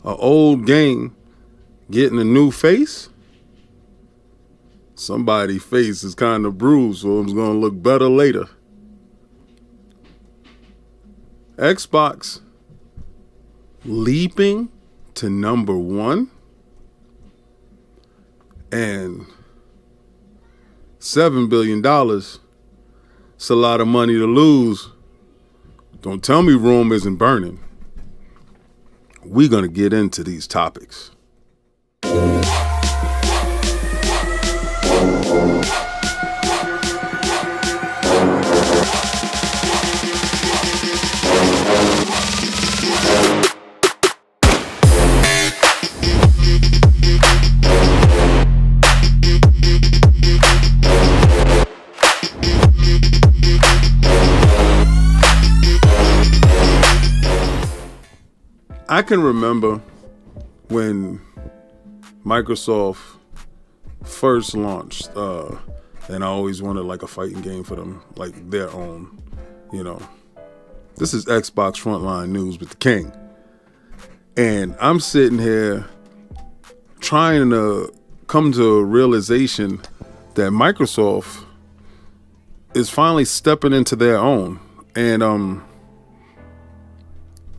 An old game getting a new face. Somebody's face is kind of bruised, so it's going to look better later. Xbox leaping to number one, and $7 billion. It's a lot of money to lose. Don't tell me Rome isn't burning. We're going to get into these topics. I can remember when Microsoft first launched, and I always wanted like a fighting game for them, like their own, This is Xbox Frontline News with the King. And I'm sitting here trying to come to a realization that Microsoft is finally stepping into their own. And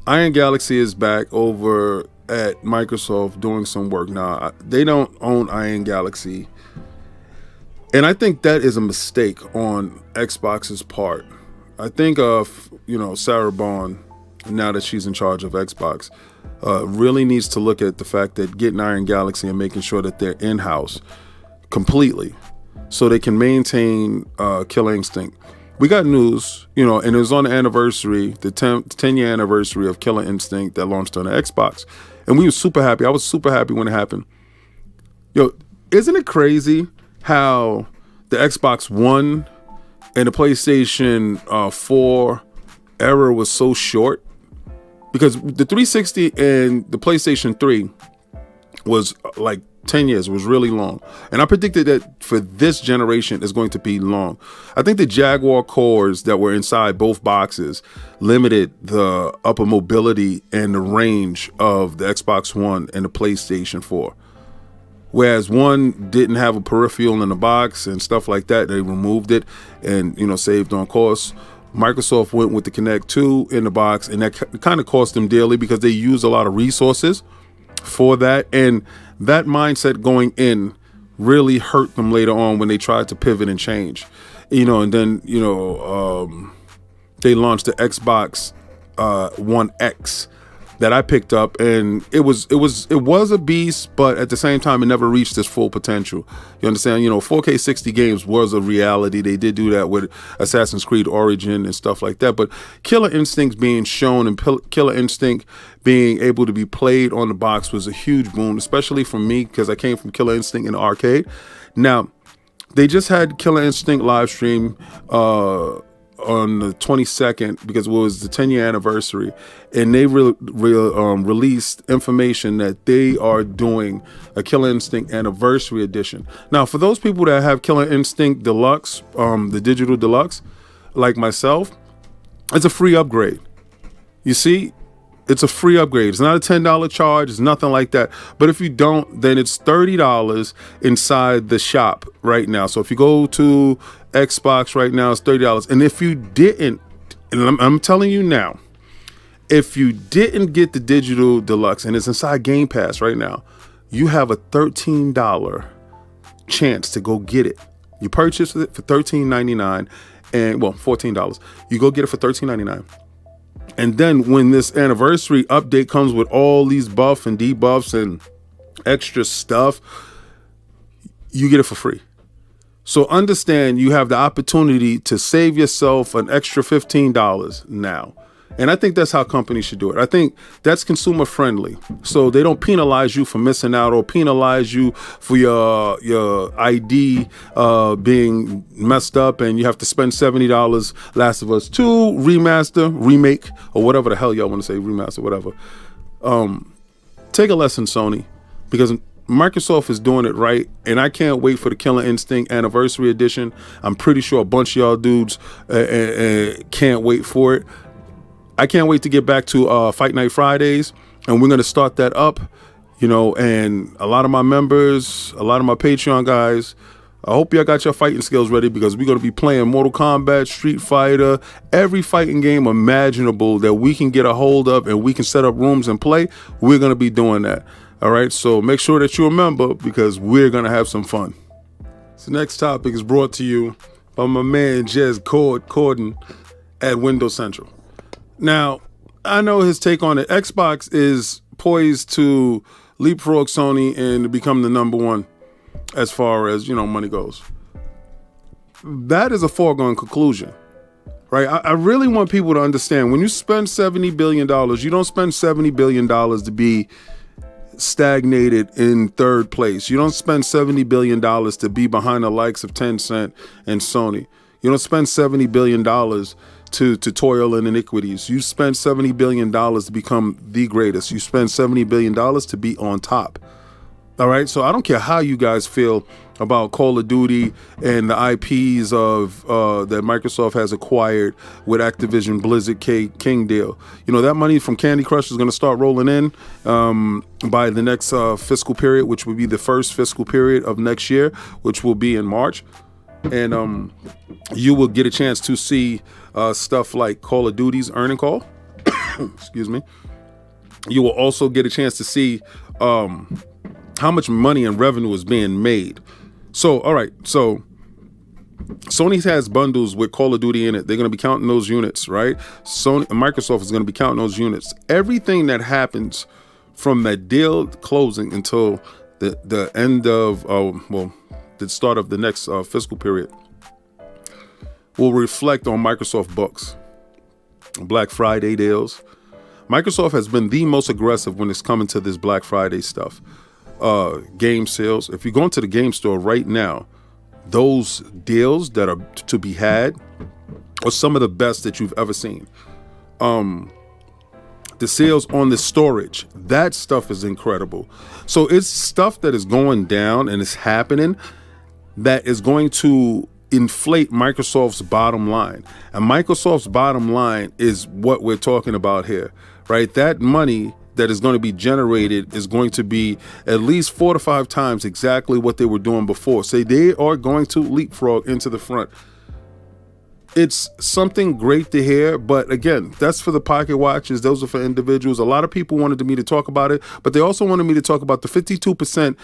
Iron Galaxy is back over at Microsoft doing some work. Now, they don't own Iron Galaxy. And I think that is a mistake on Xbox's part. I think Sarah Bond, now that she's in charge of Xbox, really needs to look at the fact that getting Iron Galaxy and making sure that they're in-house completely so they can maintain Killer Instinct. We got news, and it was on the anniversary, the 10-year anniversary of Killer Instinct that launched on the Xbox. And we were super happy. I was super happy when it happened. Isn't it crazy how the Xbox One and the PlayStation 4 era was so short? Because the 360 and the PlayStation 3 was like 10 years, was really long. And I predicted that for this generation is going to be long. I think the Jaguar cores that were inside both boxes limited the upper mobility and the range of the Xbox One and the PlayStation 4. Whereas one didn't have a peripheral in the box and stuff like that, they removed it and, saved on cost. Microsoft went with the Kinect 2 in the box, and that kind of cost them dearly because they used a lot of resources for that. And that mindset going in really hurt them later on when they tried to pivot and change. And then, they launched the Xbox One X that I picked up, and it was a beast, but at the same time it never reached its full potential. You understand? 4K 60 games was a reality. They did do that with Assassin's Creed Origin and stuff like that, but Killer Instinct being shown and Killer Instinct being able to be played on the box was a huge boon, especially for me because I came from Killer Instinct in the arcade. Now, they just had Killer Instinct live stream on the 22nd because it was the 10-year anniversary, and they released information that they are doing a Killer Instinct anniversary edition. Now, for those people that have Killer Instinct Deluxe, the digital deluxe, like myself, it's a free upgrade. You see, it's a free upgrade. It's not a $10 charge. It's nothing like that. But if you don't, then it's $30 inside the shop right now. So if you go to Xbox right now, it's $30. And if you didn't, and I'm telling you now, if you didn't get the digital deluxe and it's inside Game Pass right now, you have a $13 chance to go get it. You purchase it for $13.99 and $14. You go get it for $13.99. And then when this anniversary update comes with all these buffs and debuffs and extra stuff, you get it for free. So understand you have the opportunity to save yourself an extra $15 now. And I think that's how companies should do it. I think that's consumer friendly. So they don't penalize you for missing out or penalize you for your ID being messed up and you have to spend $70 Last of Us 2 remaster, remake, or whatever the hell y'all want to say, remaster, whatever. Take a lesson, Sony, because Microsoft is doing it right, and I can't wait for the Killer Instinct Anniversary Edition. I'm pretty sure a bunch of y'all dudes can't wait for it. I can't wait to get back to Fight Night Fridays and we're going to start that up, and a lot of my members, a lot of my Patreon guys, I hope y'all got your fighting skills ready, because we're going to be playing Mortal Kombat, Street Fighter, every fighting game imaginable that we can get a hold of and we can set up rooms and play. We're going to be doing that. All right, so make sure that you're a member, because we're going to have some fun. So next topic is brought to you by my man Jez Corden at Windows Central. Now, I know his take on it. Xbox is poised to leapfrog Sony and to become the number one as far as, money goes. That is a foregone conclusion, right? I really want people to understand, when you spend $70 billion, you don't spend $70 billion to be stagnated in third place. You don't spend $70 billion to be behind the likes of Tencent and Sony. You don't spend $70 billion to toil in iniquities. You spend $70 billion to become the greatest. You spend $70 billion to be on top. All right, so I don't care how you guys feel about Call of Duty and the IPs of that Microsoft has acquired with Activision Blizzard King deal. That money from Candy Crush is going to start rolling in by the next fiscal period, which will be the first fiscal period of next year, which will be in March. And you will get a chance to see stuff like Call of Duty's earning call. Excuse me. You will also get a chance to see how much money and revenue is being made. So, all right. So Sony has bundles with Call of Duty in it. They're going to be counting those units, right? Microsoft is going to be counting those units. Everything that happens from that deal closing until the end of, the start of the next fiscal period will reflect on Microsoft books. Black Friday deals. Microsoft has been the most aggressive when it's coming to this Black Friday stuff. Game sales. If you go into the game store right now, those deals that are to be had are some of the best that you've ever seen. The sales on the storage, that stuff is incredible. So it's stuff that is going down and it's happening that is going to inflate Microsoft's bottom line. And Microsoft's bottom line is what we're talking about here, right? That money that is going to be generated is going to be at least 4 to 5 times exactly what they were doing before. So they are going to leapfrog into the front. It's something great to hear, but again, that's for the pocket watchers. Those are for individuals. A lot of people wanted me to talk about it, but they also wanted me to talk about the 52%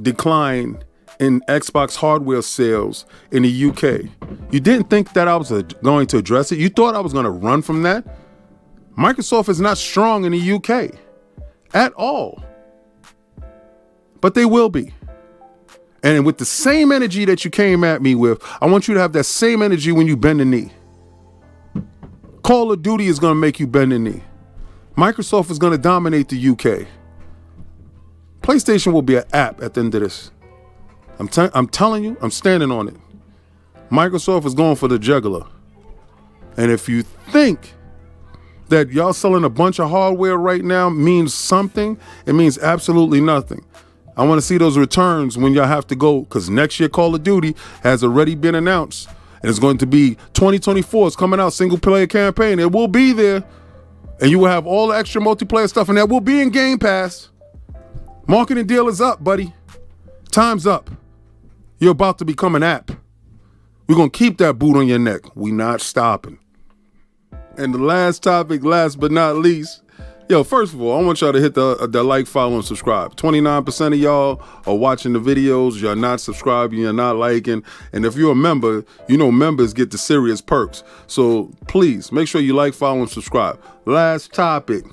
decline in Xbox hardware sales in the UK. You didn't think that I was going to address it? You thought I was going to run from that? Microsoft is not strong in the UK at all, but they will be. And with the same energy that you came at me with, I want you to have that same energy when you bend the knee. Call of Duty is going to make you bend the knee. Microsoft is going to dominate the UK. PlayStation will be an app at the end of this. I'm telling you, I'm standing on it. Microsoft is going for the jugular. And if you think that y'all selling a bunch of hardware right now means something, it means absolutely nothing. I want to see those returns when y'all have to go, because next year Call of Duty has already been announced. And it's going to be 2024. It's coming out, single player campaign. It will be there. And you will have all the extra multiplayer stuff, and that will be in Game Pass. Marketing deal is up, buddy. Time's up. You're about to become an app. We're going to keep that boot on your neck. We not stopping. And the last topic, last but not least, first of all, I want y'all to hit the like, follow, and subscribe. 29% of y'all are watching the videos. You're not subscribing. You're not liking. And if you're a member, members get the serious perks. So please make sure you like, follow, and subscribe. Last topic.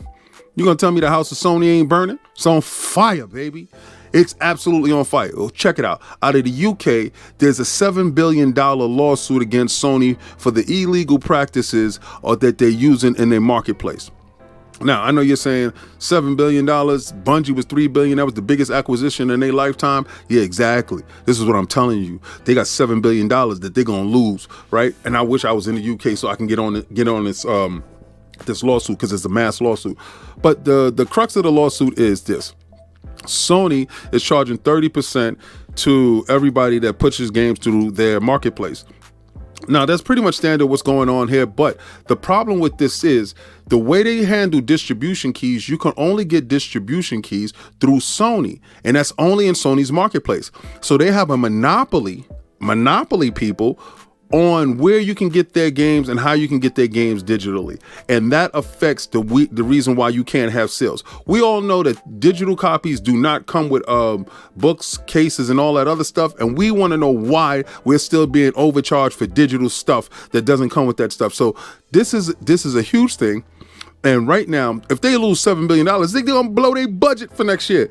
You going to tell me the house of Sony ain't burning? It's on fire, baby. It's absolutely on fire. Well, check it out. Out of the UK, there's a $7 billion lawsuit against Sony for the illegal practices that they're using in their marketplace. Now, I know you're saying $7 billion, Bungie was $3 billion. That was the biggest acquisition in their lifetime. Yeah, exactly. This is what I'm telling you. They got $7 billion that they're going to lose, right? And I wish I was in the UK so I can get on this lawsuit, because it's a mass lawsuit. But the crux of the lawsuit is this. Sony is charging 30% to everybody that pushes games through their marketplace. Now, that's pretty much standard what's going on here, but the problem with this is the way they handle distribution keys, you can only get distribution keys through Sony, and that's only in Sony's marketplace. So they have a monopoly people on where you can get their games and how you can get their games digitally. And that affects the reason why you can't have sales. We all know that digital copies do not come with books, cases, and all that other stuff. And we want to know why we're still being overcharged for digital stuff that doesn't come with that stuff. So this is a huge thing. And right now, if they lose $7 billion, they're going to blow their budget for next year.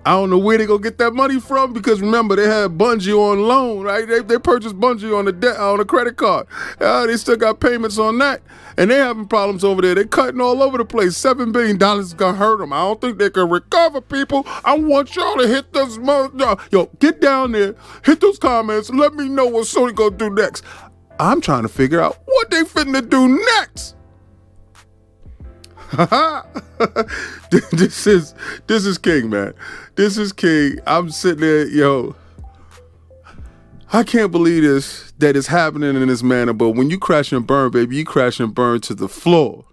I don't know where they gonna get that money from, because remember, they had Bungie on loan, right? They purchased Bungie on a credit card. They still got payments on that, and they having problems over there. They cutting all over the place. $7 billion is gonna hurt them. I don't think they can recover, people. I want y'all to hit this yo, get down there, hit those comments, let me know what Sony gonna do next. I'm trying to figure out what they finna do next. This is king, man. This is king. I'm sitting there, yo. I can't believe that it's happening in this manner. But when you crash and burn, baby, you crash and burn to the floor.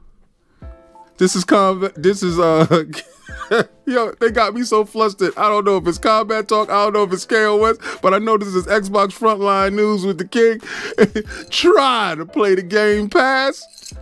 Yo, they got me so flustered. I don't know if it's Combat Talk. I don't know if it's KOS, but I know this is Xbox Frontline News with the king. Try to play the Game Pass.